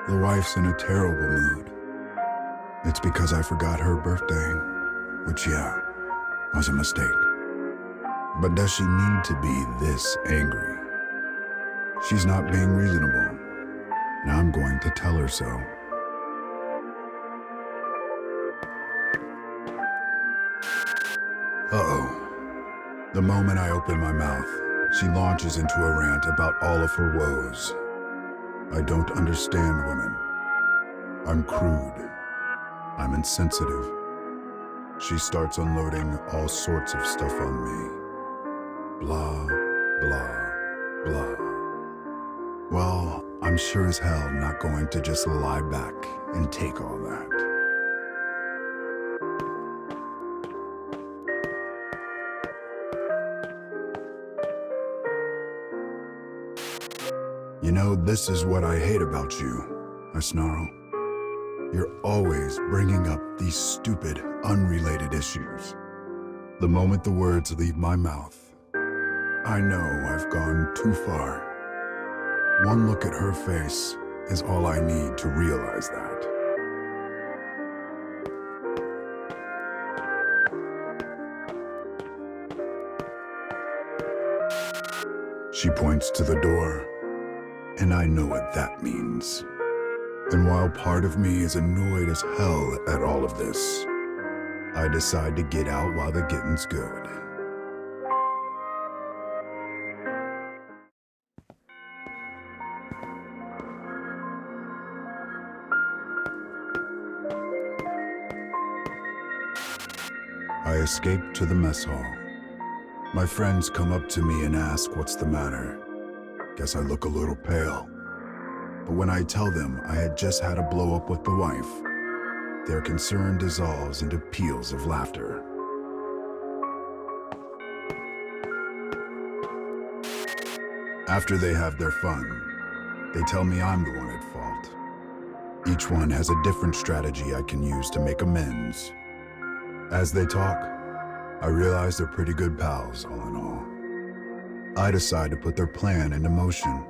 The wife's in a terrible mood. It's because I forgot her birthday, which, yeah, was a mistake. But does she need to be this angry? She's not being reasonable, and I'm going to tell her so. Uh-oh. The moment I open my mouth, she launches into a rant about all of her woes. I don't understand women. I'm crude. I'm insensitive. She starts unloading all sorts of stuff on me. Blah, blah, blah. Well, I'm sure as hell not going to just lie back and take all that. You know, this is what I hate about you, I snarl. You're always bringing up these stupid, unrelated issues. The moment the words leave my mouth, I know I've gone too far. One look at her face is all I need to realize that. She points to the door, and I know what that means. And while part of me is annoyed as hell at all of this, I decide to get out while the getting's good. I escape to the mess hall. My friends come up to me and ask what's the matter. Guess I look a little pale. But when I tell them I had just had a blow up with the wife, their concern dissolves into peals of laughter. After they have their fun, they tell me I'm the one at fault. Each one has a different strategy I can use to make amends. As they talk, I realize they're pretty good pals, all in all. I decide to put their plan into motion.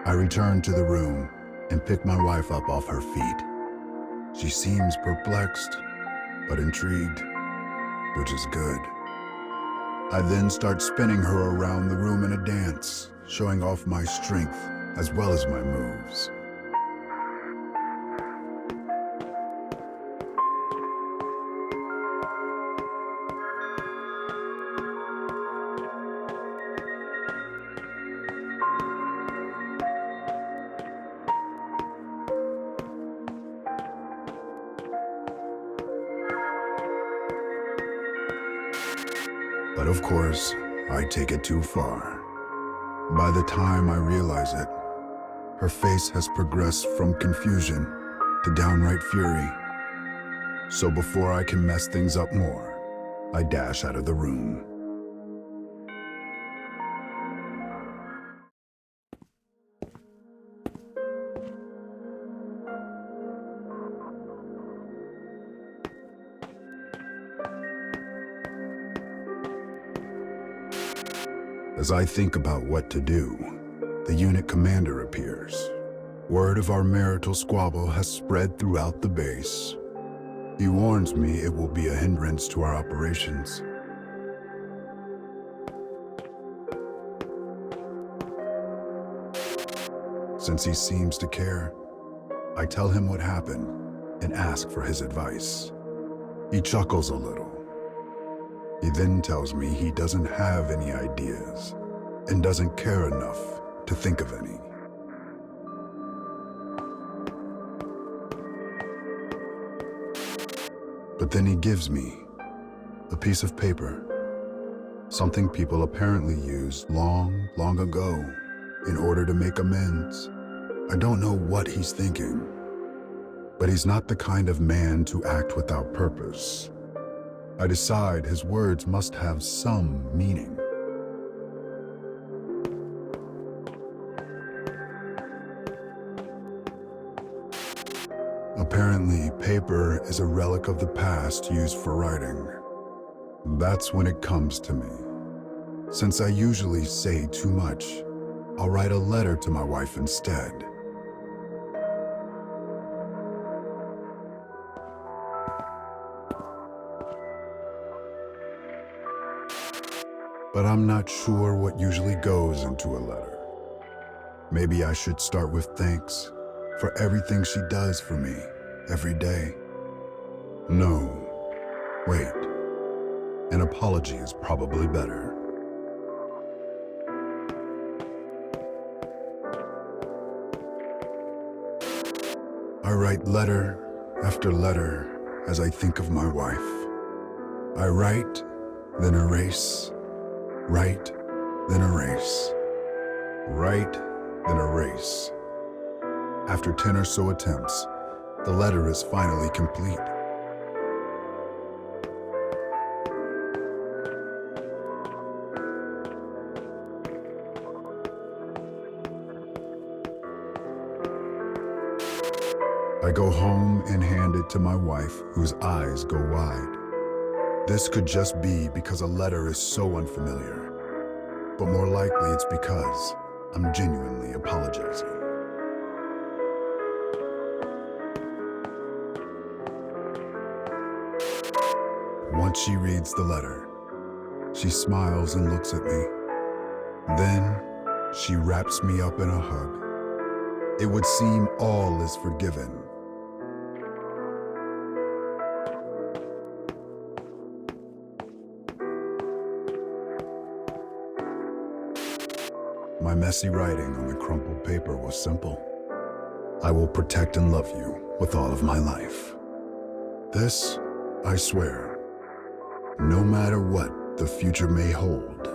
I return to the room and pick my wife up off her feet. She seems perplexed, but intrigued, which is good. I then start spinning her around the room in a dance, showing off my strength as well as my moves. But of course, I take it too far. By the time I realize it, her face has progressed from confusion to downright fury. So before I can mess things up more, I dash out of the room. As I think about what to do, the unit commander appears. Word of our marital squabble has spread throughout the base. He warns me it will be a hindrance to our operations. Since he seems to care, I tell him what happened and ask for his advice. He chuckles a little. He then tells me he doesn't have any ideas and doesn't care enough to think of any. But then he gives me a piece of paper, something people apparently used long, long ago in order to make amends. I don't know what he's thinking, but he's not the kind of man to act without purpose. I decide his words must have some meaning. Apparently, paper is a relic of the past used for writing. That's when it comes to me. Since I usually say too much, I'll write a letter to my wife instead. But I'm not sure what usually goes into a letter. Maybe I should start with thanks for everything she does for me every day. No, wait. An apology is probably better. I write letter after letter as I think of my wife. I write, then erase. Write, then erase. Write, then erase. After 10 or so attempts, the letter is finally complete. I go home and hand it to my wife, whose eyes go wide. This could just be because a letter is so unfamiliar, but more likely it's because I'm genuinely apologizing. Once she reads the letter, she smiles and looks at me. Then she wraps me up in a hug. It would seem all is forgiven. My messy writing on the crumpled paper was simple. I will protect and love you with all of my life. This, I swear, no matter what the future may hold.